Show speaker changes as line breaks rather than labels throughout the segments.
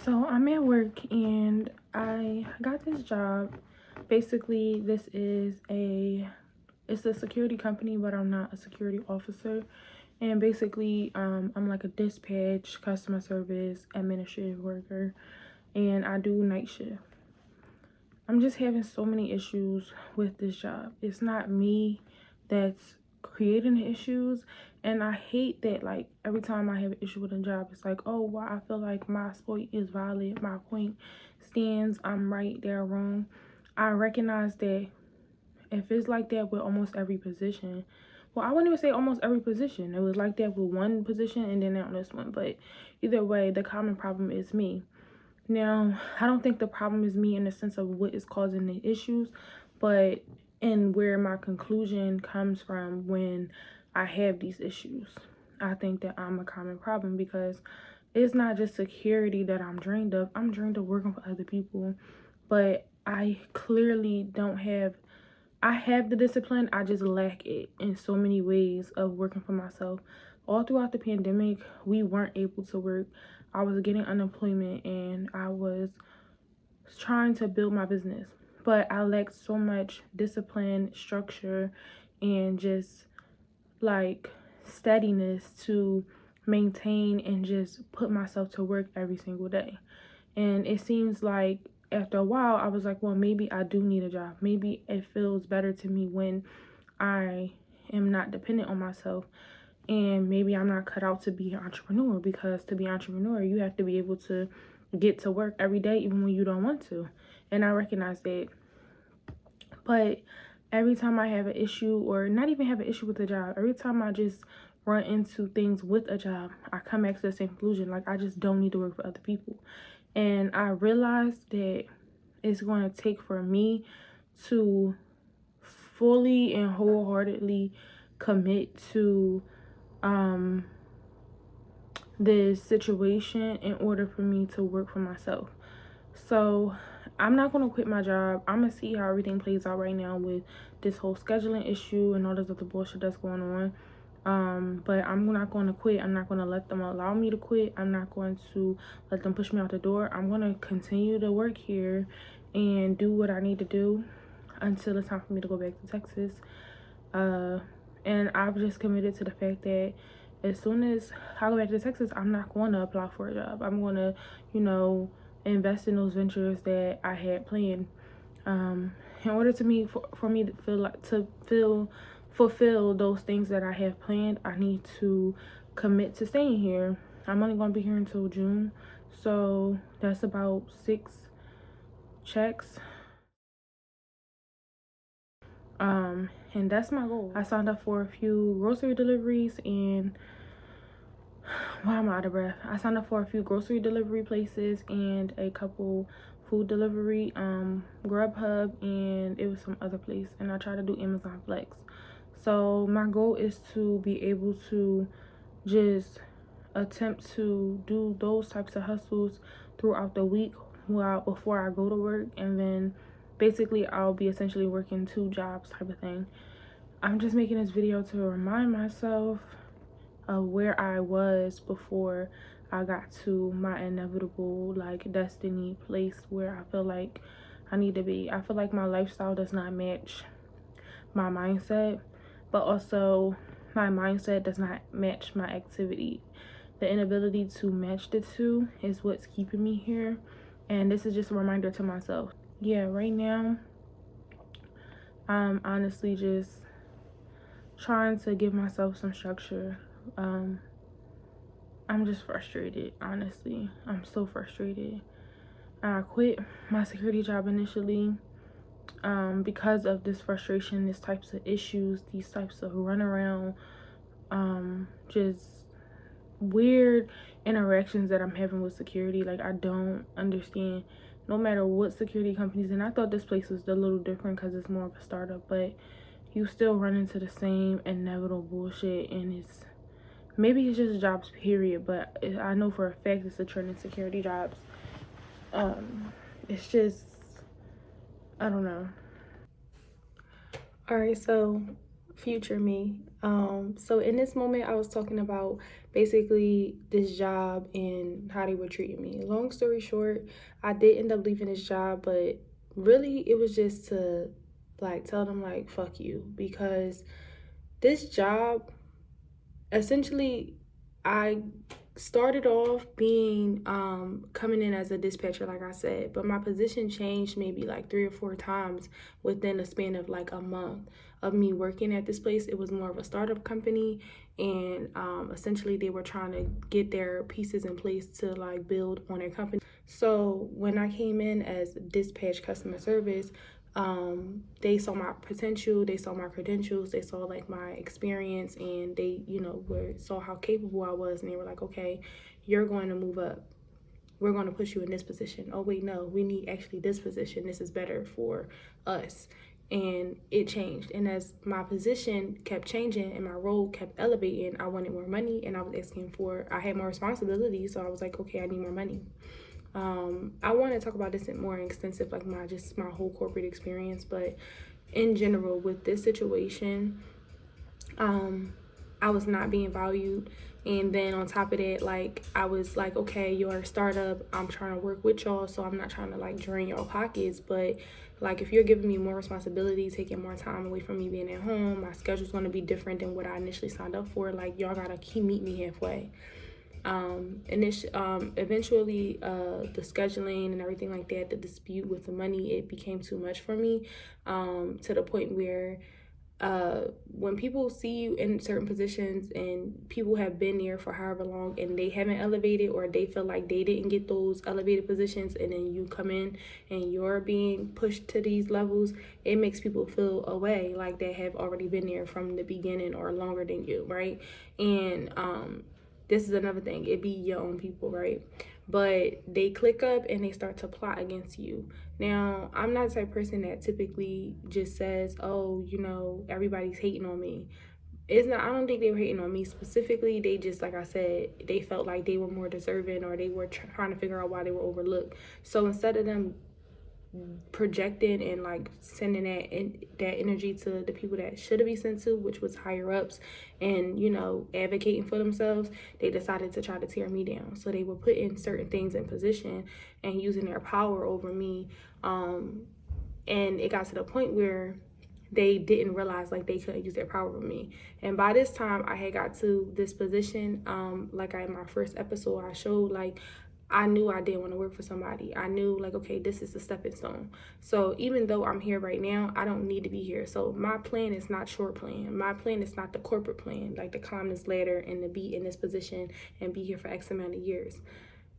So I'm at work and I got this job. Basically, it's a security company, but I'm not a security officer. And basically, I'm like a dispatch, customer service, administrative worker, and I do night shift. I'm just having so many issues with this job. It's not me that's creating the issues, and I hate that, like, every time I have an issue with a job, it's like, oh, well, I feel like my point is valid, my point stands, I'm right, they're wrong. I recognize that if it's like that with almost every position, well, I wouldn't even say almost every position. It was like that with one position and then on this one, but either way, the common problem is me. Now, I don't think the problem is me in the sense of what is causing the issues, but in where my conclusion comes from when I have these issues. I think that I'm a common problem because it's not just security that I'm drained of. I'm drained of working for other people, but I clearly don't have, I have the discipline, I just lack it in so many ways of working for myself. All throughout the pandemic, we weren't able to work. I was getting unemployment and I was trying to build my business, but I lacked so much discipline, structure, and just like steadiness to maintain and just put myself to work every single day. And it seems like after a while, I was like, well, maybe I do need a job. Maybe it feels better to me when I am not dependent on myself. And maybe I'm not cut out to be an entrepreneur, because to be an entrepreneur, you have to be able to get to work every day, even when you don't want to. And I recognize that. But every time I have an issue, or not even have an issue with a job, every time I just run into things with a job, I come back to the same conclusion. Like, I just don't need to work for other people. And I realized that it's going to take for me to fully and wholeheartedly commit to this situation in order for me to work for myself. So I'm not going to quit my job. I'm going to see how everything plays out right now with this whole scheduling issue and all this other bullshit that's going on. But I'm not going to quit. I'm not going to let them allow me to quit. I'm not going to let them push me out the door. I'm going to continue to work here and do what I need to do until it's time for me to go back to Texas. And I've just committed to the fact that as soon as I go back to Texas, I'm not going to apply for a job. I'm going to, invest in those ventures that I had planned. In order for me to fulfill those things that I have planned, I need to commit to staying here. I'm only going to be here until June, so that's about 6 checks. And that's my goal. I signed up for a few grocery deliveries, and why am I out of breath? I signed up for a few grocery delivery places and a couple food delivery, Grubhub, and it was some other place, and I try to do Amazon Flex. So my goal is to be able to just attempt to do those types of hustles throughout the week before I go to work, and then basically I'll be essentially working 2 jobs type of thing. I'm just making this video to remind myself of where I was before I got to my inevitable, like, destiny place where I feel like I need to be. I feel like my lifestyle does not match my mindset, but also my mindset does not match my activity. The inability to match the two is what's keeping me here, and this is just a reminder to myself. Yeah, right now I'm honestly just trying to give myself some structure. I'm just frustrated, honestly. I'm so frustrated. I quit my security job initially because of this frustration, these types of issues, these types of runaround, just weird interactions that I'm having with security. Like, I don't understand, no matter what security companies, and I thought this place was a little different because it's more of a startup, but you still run into the same inevitable bullshit, and maybe it's just jobs period, but I know for a fact it's a trend in security jobs. It's just, I don't know. All right, so future me, So in this moment, I was talking about basically this job and how they were treating me. Long story short, I did end up leaving this job, but really it was just to like tell them like fuck you, because this job essentially, I started off being coming in as a dispatcher, like I said, but my position changed maybe like 3 or 4 times within a span of like a month of me working at this place. It was more of a startup company, and essentially they were trying to get their pieces in place to like build on their company. So when I came in as dispatch customer service, they saw my potential, they saw my credentials, they saw like my experience, and they, saw how capable I was, and they were like, okay, you're going to move up, we're going to put you in this position. Oh wait, no, we need actually this position, this is better for us. And it changed, and as my position kept changing and my role kept elevating, I wanted more money, and I had more responsibility, so I was like, okay, I need more money. I want to talk about this in more extensive, like my whole corporate experience, but in general, with this situation, I was not being valued. And then on top of that, like, I was like, okay, you're a startup, I'm trying to work with y'all, so I'm not trying to like drain your pockets, but like, if you're giving me more responsibility, taking more time away from me being at home, my schedule's going to be different than what I initially signed up for. Like, y'all gotta meet me halfway. Eventually, the scheduling and everything like that, the dispute with the money, it became too much for me, to the point where when people see you in certain positions and people have been there for however long and they haven't elevated, or they feel like they didn't get those elevated positions, and then you come in and you're being pushed to these levels, it makes people feel away, like they have already been there from the beginning or longer than you, right? And this is another thing, it be your own people, right? But they click up and they start to plot against you. Now, I'm not the type of person that typically just says, oh, everybody's hating on me. It's not, I don't think they were hating on me specifically. They just, like I said, they felt like they were more deserving, or they were trying to figure out why they were overlooked. So instead of them projecting and like sending that energy to the people that should be sent to, which was higher ups, and advocating for themselves, they decided to try to tear me down. So they were putting certain things in position and using their power over me, and it got to the point where they didn't realize like they couldn't use their power over me. And by this time, I had got to this position, like in my first episode I showed, like, I knew I didn't want to work for somebody. I knew like, okay, this is a stepping stone. So even though I'm here right now, I don't need to be here. So my plan is not short plan. My plan is not the corporate plan, like to climb this ladder and to be in this position and be here for X amount of years.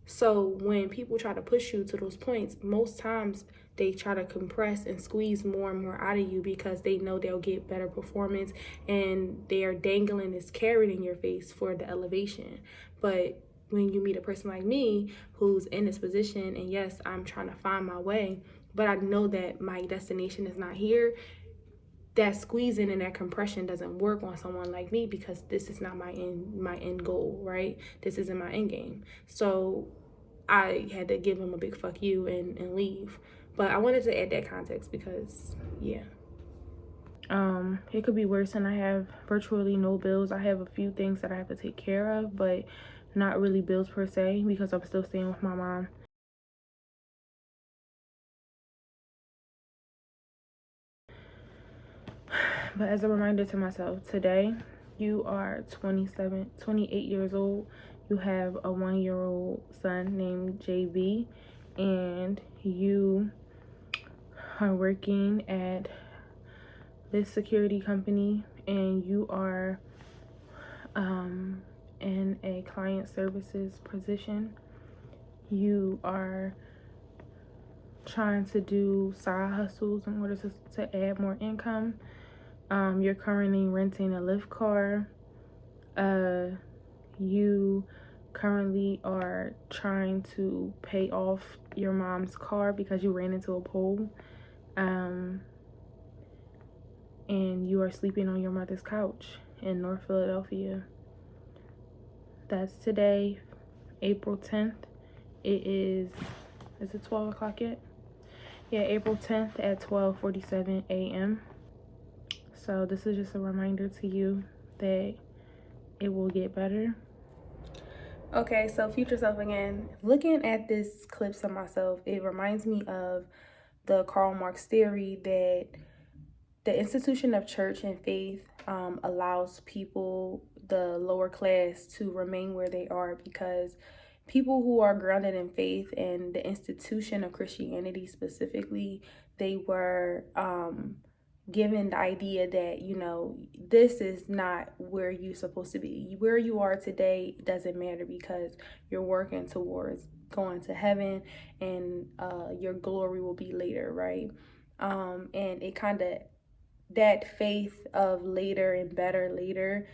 So when people try to push you to those points, most times they try to compress and squeeze more and more out of you, because they know they'll get better performance, and they are dangling this carrot in your face for the elevation. But when you meet a person like me who's in this position, and yes, I'm trying to find my way, but I know that my destination is not here, that squeezing and that compression doesn't work on someone like me, because this is not my end goal, right? This isn't my end game. So I had to give him a big fuck you and leave. But I wanted to add that context because, yeah. It could be worse, and I have virtually no bills. I have a few things that I have to take care of, but not really bills per se, because I'm still staying with my mom. But as a reminder to myself, today you are 28 years old. You have a 1-year-old son named JB, and you are working at this security company, and you are in a client services position. You are trying to do side hustles in order to add more income. You're currently renting a Lyft car. You currently are trying to pay off your mom's car because you ran into a pole. And you are sleeping on your mother's couch in North Philadelphia. That's today, April 10th. Is it 12 o'clock yet? Yeah, April 10th at 12:47 a.m. So this is just a reminder to you that it will get better.
Okay, so future self again. Looking at this clips of myself, it reminds me of the Karl Marx theory that the institution of church and faith allows people, the lower class, to remain where they are because people who are grounded in faith and the institution of Christianity specifically, they were given the idea that, you know, this is not where you're supposed to be. Where you are today doesn't matter because you're working towards going to heaven, and your glory will be later, right? And it kind of, that faith of later and better later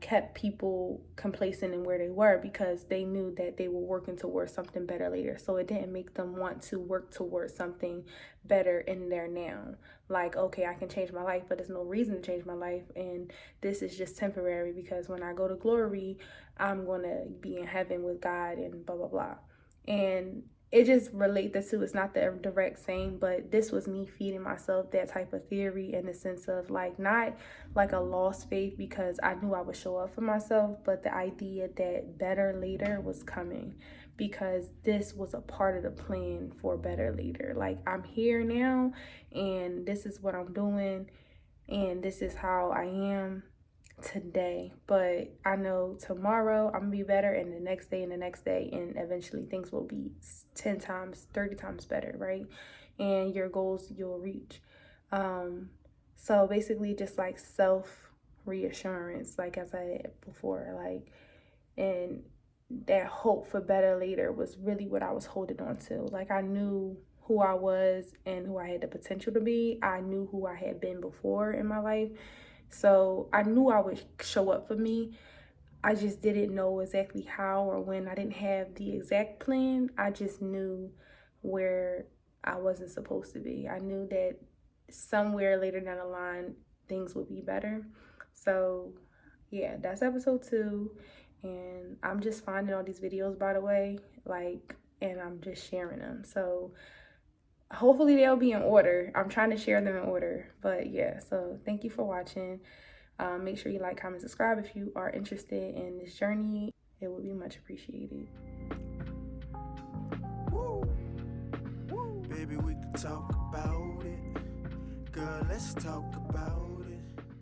kept people complacent in where they were because they knew that they were working towards something better later. So it didn't make them want to work towards something better in their now. Like, okay, I can change my life, but there's no reason to change my life. And this is just temporary because when I go to glory, I'm going to be in heaven with God and blah, blah, blah. And it just relate the two. It's not the direct same, but this was me feeding myself that type of theory in the sense of like, not like a lost faith because I knew I would show up for myself, but the idea that better later was coming because this was a part of the plan for better later. Like, I'm here now and this is what I'm doing and this is how I am today, but I know tomorrow I'm gonna be better, and the next day, and the next day, and eventually things will be 10 times, 30 times better, right? And your goals you'll reach. So basically, just like self reassurance, like as I said before, like, and that hope for better later was really what I was holding on to. Like, I knew who I was and who I had the potential to be. I knew who I had been before in my life. So I knew I would show up for me. I just didn't know exactly how or when. I didn't have the exact plan. I just knew where I wasn't supposed to be. I knew that somewhere later down the line, things would be better. So yeah, that's episode 2. And I'm just finding all these videos, by the way, like, and I'm just sharing them. So hopefully they'll be in order. I'm trying to share them in order. But yeah, so thank you for watching. Make sure you like, comment, subscribe if you are interested in this journey. It would be much appreciated.
Woo. Woo. Baby, we can talk about it. Girl, let's talk about it.